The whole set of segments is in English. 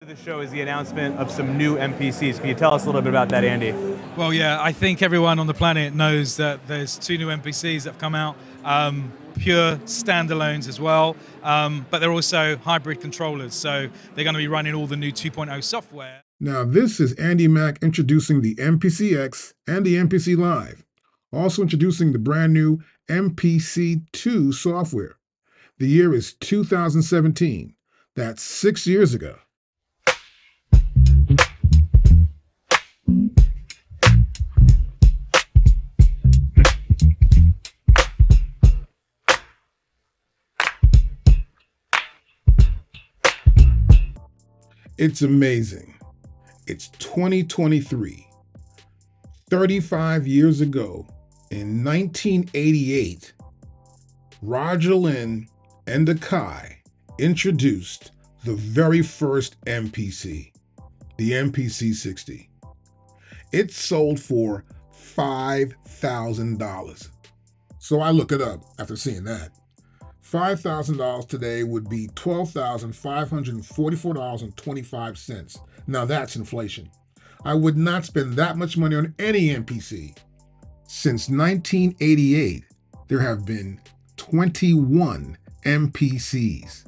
the show is the announcement of some new MPCs. Can you tell us a little bit about that, Andy? Well, yeah, I think everyone on the planet knows that there's two new MPCs that have come out, pure standalones as well, but they're also hybrid controllers, so they're going to be running all the new 2.0 software. Now, this is Andy Mack introducing the MPC X and the MPC Live, also introducing the brand new MPC 2 software. The year is 2017. That's 6 years ago. It's amazing. It's 2023. 35 years ago, in 1988, Roger Lynn and AKAI introduced the very first MPC, the MPC 60. It sold for $5,000. So I look it up after seeing that. $5,000 today would be $12,544.25. Now that's inflation. I would not spend that much money on any MPC. Since 1988, there have been 21 MPCs,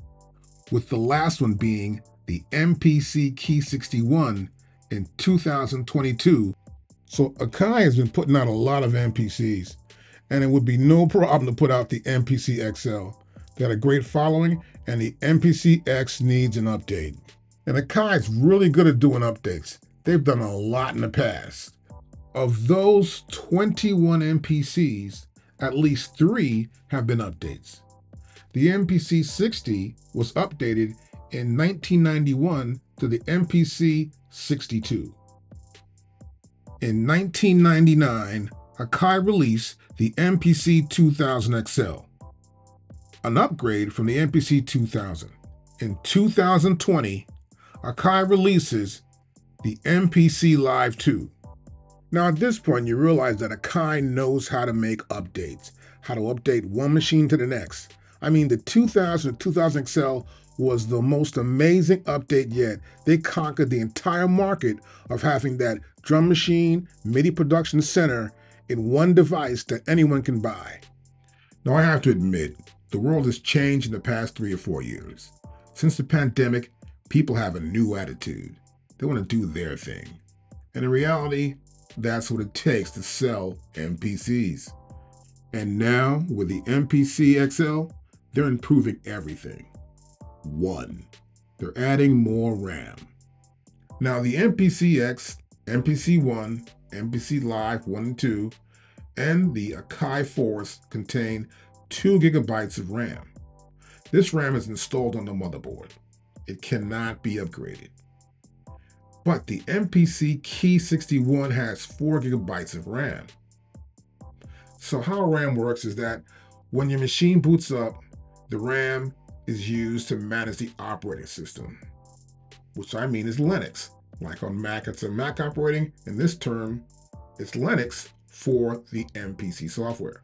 with the last one being the MPC Key 61 in 2022. So AKAI has been putting out a lot of MPCs, and it would be no problem to put out the MPC XL. They had a great following, and the MPC X needs an update. And AKAI is really good at doing updates. They've done a lot in the past. Of those 21 MPCs, at least 3 have been updates. The MPC 60 was updated in 1991 to the MPC 62. In 1999, AKAI released the MPC 2000 XL, an upgrade from the MPC 2000. In 2020, AKAI releases the MPC Live 2. Now at this point, you realize that AKAI knows how to make updates, how to update one machine to the next. I mean, the 2000 XL was the most amazing update yet. They conquered the entire market of having that drum machine MIDI production center in one device that anyone can buy. Now I have to admit, the world has changed in the past 3 or 4 years. Since the pandemic, people have a new attitude. They want to do their thing. And in reality, that's what it takes to sell MPCs. And now, with the MPC XL, they're improving everything. 1, they're adding more RAM. Now the MPC X, MPC 1, MPC Live 1 and 2, and the AKAI Force contain 2 gigabytes of RAM. This RAM is installed on the motherboard. It cannot be upgraded. But the MPC Key 61 has 4 gigabytes of RAM. So how RAM works is that when your machine boots up, the RAM is used to manage the operating system, which I mean is Linux. Like on Mac, it's a Mac operating. In this term, it's Linux for the MPC software.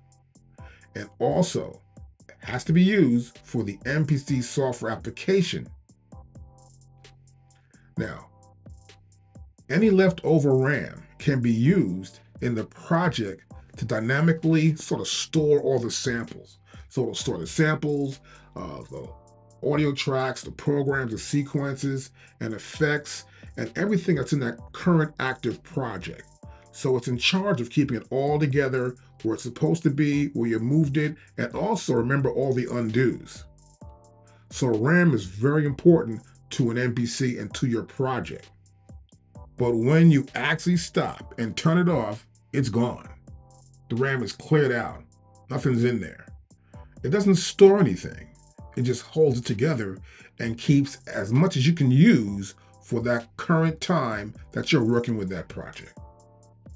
And also, it has to be used for the MPC software application. Now, any leftover RAM can be used in the project to dynamically sort of store all the samples. So it'll store the samples, the audio tracks, the programs, the sequences, and effects, and everything that's in that current active project. So it's in charge of keeping it all together where it's supposed to be, where you moved it, and also remember all the undos. So RAM is very important to an MPC and to your project. But when you actually stop and turn it off, it's gone. The RAM is cleared out. Nothing's in there. It doesn't store anything. It just holds it together and keeps as much as you can use for that current time that you're working with that project.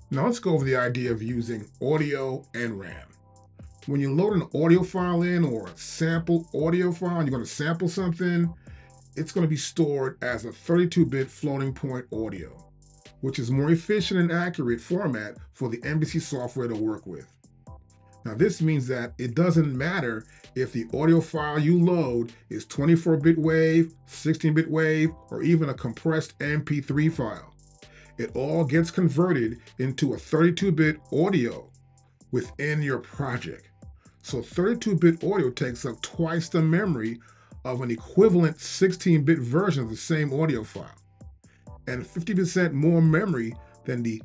Now let's go over the idea of using audio and RAM. When you load an audio file in or a sample audio file and you're going to sample something, it's going to be stored as a 32-bit floating point audio, which is more efficient and accurate format for the MPC software to work with. Now this means that it doesn't matter if the audio file you load is 24-bit wave, 16-bit wave, or even a compressed MP3 file. It all gets converted into a 32-bit audio within your project. So 32-bit audio takes up twice the memory of an equivalent 16-bit version of the same audio file, and 50% more memory than the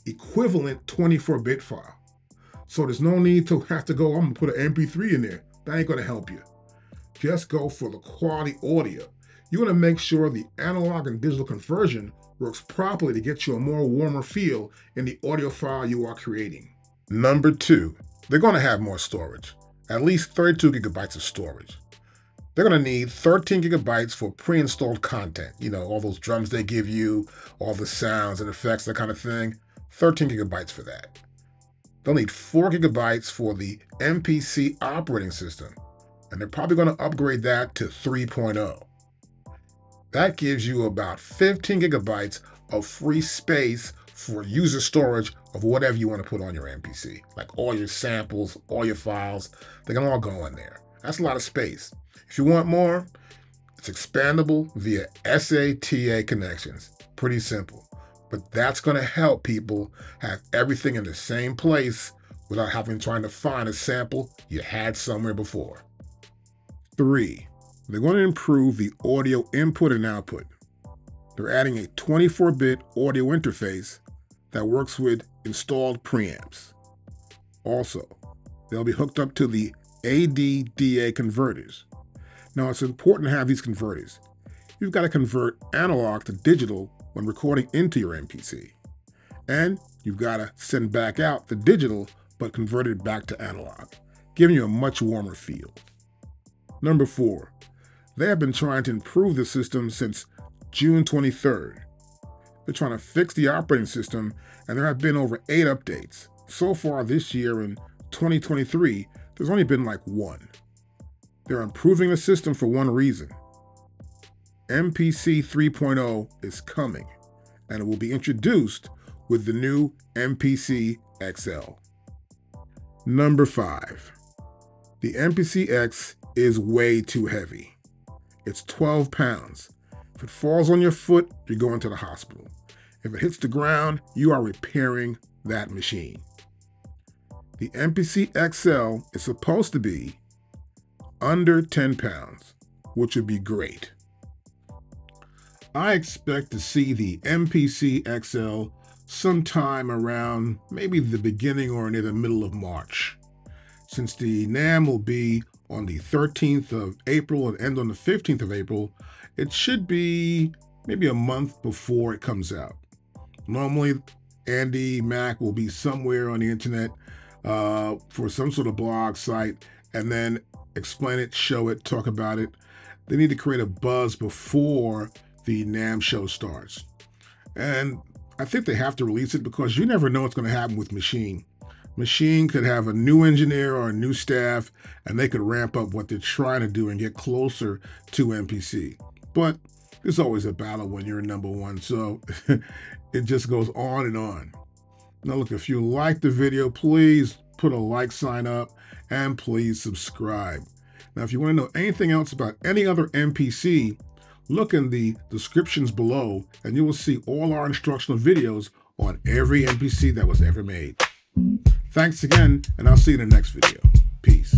equivalent 24-bit file. So there's no need to have to go, I'm gonna put an MP3 in there. That ain't gonna help you. Just go for the quality audio. You wanna make sure the analog and digital conversion works properly to get you a more warmer feel in the audio file you are creating. Number 2, they're gonna have more storage, at least 32 gigabytes of storage. They're gonna need 13 gigabytes for pre-installed content. You know, all those drums they give you, all the sounds and effects, that kind of thing. 13 gigabytes for that. They'll need 4 gigabytes for the MPC operating system, and they're probably gonna upgrade that to 3.0. That gives you about 15 gigabytes of free space for user storage of whatever you want to put on your MPC, like all your samples, all your files. They can all go in there. That's a lot of space. If you want more, it's expandable via SATA connections. Pretty simple. But that's going to help people have everything in the same place without trying to find a sample you had somewhere before. 3, they're going to improve the audio input and output. They're adding a 24-bit audio interface that works with installed preamps. Also, they'll be hooked up to the ADDA converters. Now, it's important to have these converters. You've got to convert analog to digital when recording into your MPC. And you've got to send back out the digital, but convert it back to analog, giving you a much warmer feel. Number 4, they have been trying to improve the system since June 23rd. They're trying to fix the operating system, and there have been over 8 updates. So far this year in 2023, there's only been like 1. They're improving the system for one reason. MPC 3.0 is coming, and it will be introduced with the new MPC XL. Number 5, the MPC X is way too heavy. It's 12 pounds. If it falls on your foot, you're going to the hospital. If it hits the ground, you are repairing that machine. The MPC XL is supposed to be under 10 pounds, which would be great. I expect to see the MPC XL sometime around maybe the beginning or near the middle of March. Since the NAMM will be on the 13th of April and end on the 15th of April, it should be maybe a month before it comes out. Normally, Andy Mack will be somewhere on the internet for some sort of blog site and then explain it, show it, talk about it. They need to create a buzz before the NAMM show starts. And I think they have to release it because you never know what's going to happen with Machine. Machine could have a new engineer or a new staff, and they could ramp up what they're trying to do and get closer to MPC. But there's always a battle when you're number 1, so it just goes on and on. Now look, if you like the video, please put a like sign up and please subscribe. Now, if you want to know anything else about any other MPC, look in the descriptions below and you will see all our instructional videos on every MPC that was ever made. Thanks again, and I'll see you in the next video. Peace.